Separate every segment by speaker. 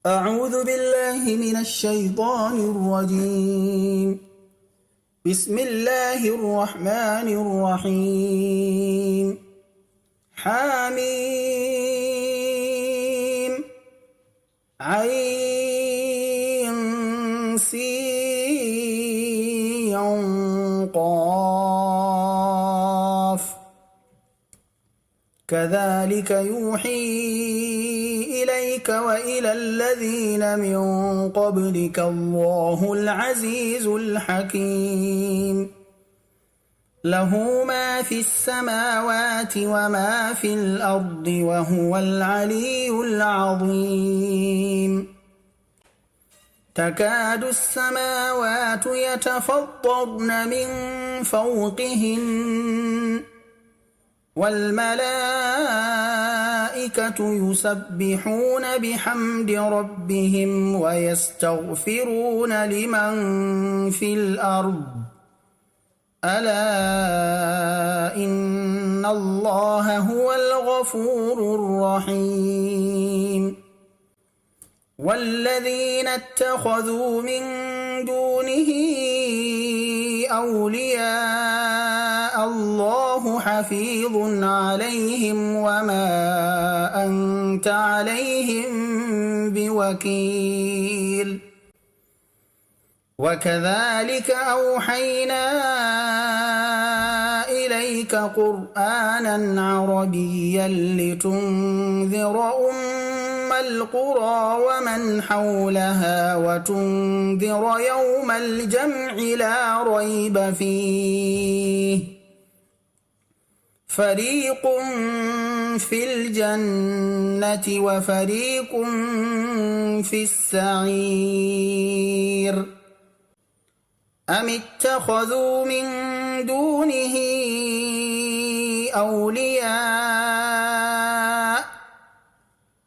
Speaker 1: أعوذ بالله من الشيطان الرجيم. بسم الله الرحمن الرحيم. حميم عين سين قاف كذلك يوحي إليك وإلى الذين من قبلك الله العزيز الحكيم. له ما في السماوات وما في الأرض وهو العلي العظيم. تكاد السماوات يتفطرن من فوقهن والملائكة يسبحون بحمد ربهم ويستغفرون لمن في الأرض ألا إن الله هو الغفور الرحيم. والذين اتخذوا من دونه أولياء الله حفيظ عليهم وما أنت عليهم بوكيل. وكذلك أوحينا إليك قرآنا عربيا لتنذر أم القرى ومن حولها وتنذر يوم الجمع لا ريب فيه فريق في الجنة وفريق في السعير. أم اتخذوا من دونه أولياء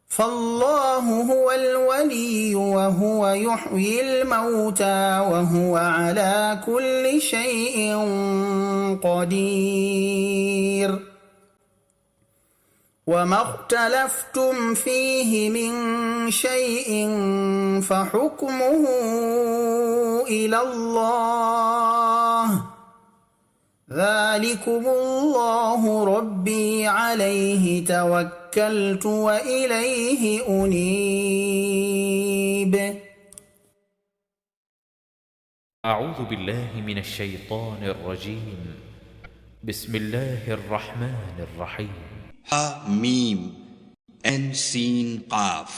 Speaker 1: فالله هو الولي وهو يحيي الموتى وهو على كل شيء قدير. وما اختلفتم فيه من شيء فحكمه إلى الله ذلكم الله ربي عليه توكلت وإليه أنيب.
Speaker 2: أعوذ بالله من الشيطان الرجيم. بسم الله الرحمن الرحيم.
Speaker 3: Meme N scene काफ।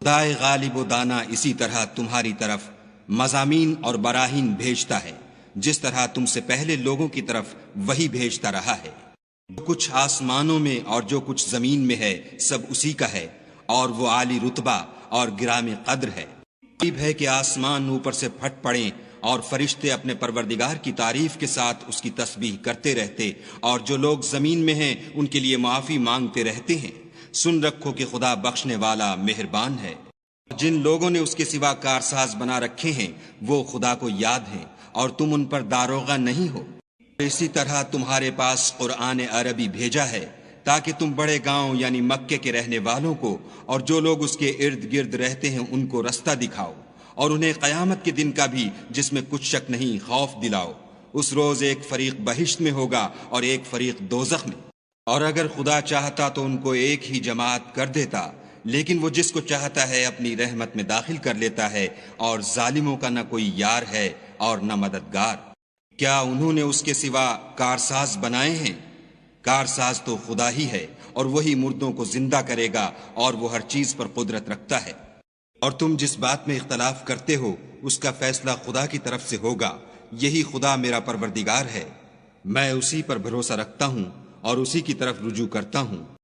Speaker 3: खुदाए गालिब व दाना इसी तरह तुम्हारी तरफ मज़ामीन और बराहीन भेजता है जिस तरह तुमसे पहले लोगों की तरफ वही भेजता रहा है। जो कुछ आसमानों में और जो कुछ जमीन में है सब उसी का है और वो आली रुतबा और गिराम कद्र है। करीब है कि आसमान ऊपर से फट पड़ें और फरिश्ते अपने परवरदिगार की तारीफ के साथ उसकी तस्बीह करते रहते और जो लोग जमीन में हैं उनके लिए माफी मांगते रहते हैं। सुन रखो कि खुदा बख्शने वाला मेहरबान है। जिन लोगों ने उसके सिवा कारसाज बना रखे हैं वो खुदा को याद हैं और तुम उन पर दारोगा नहीं हो। इसी तरह तुम्हारे पास कुरान अरबी भेजा है ताकि तुम बड़े गांव यानी मक्के के रहने वालों को और जो लोग उसके इर्द गिर्द रहते हैं उनको रास्ता दिखाओ और उन्हें क़यामत के दिन का भी जिसमें कुछ शक नहीं खौफ दिलाओ। उस रोज एक फरीक बहिश्त में होगा और एक फरीक दोज़ख में। और अगर खुदा चाहता तो उनको एक ही जमात कर देता लेकिन वो जिसको चाहता है अपनी रहमत में दाखिल कर लेता है और जालिमों का न कोई यार है और न मददगार। क्या उन्होंने उसके सिवा कारसाज बनाए हैं? कारसाज तो खुदा ही है और वही मुर्दों को जिंदा करेगा और वो हर चीज पर कुदरत रखता है। और तुम जिस बात में इख्तलाफ करते हो उसका फैसला खुदा की तरफ से होगा। यही खुदा मेरा परवरदिगार है, मैं उसी पर भरोसा रखता हूँ और उसी की तरफ रुजू करता हूँ।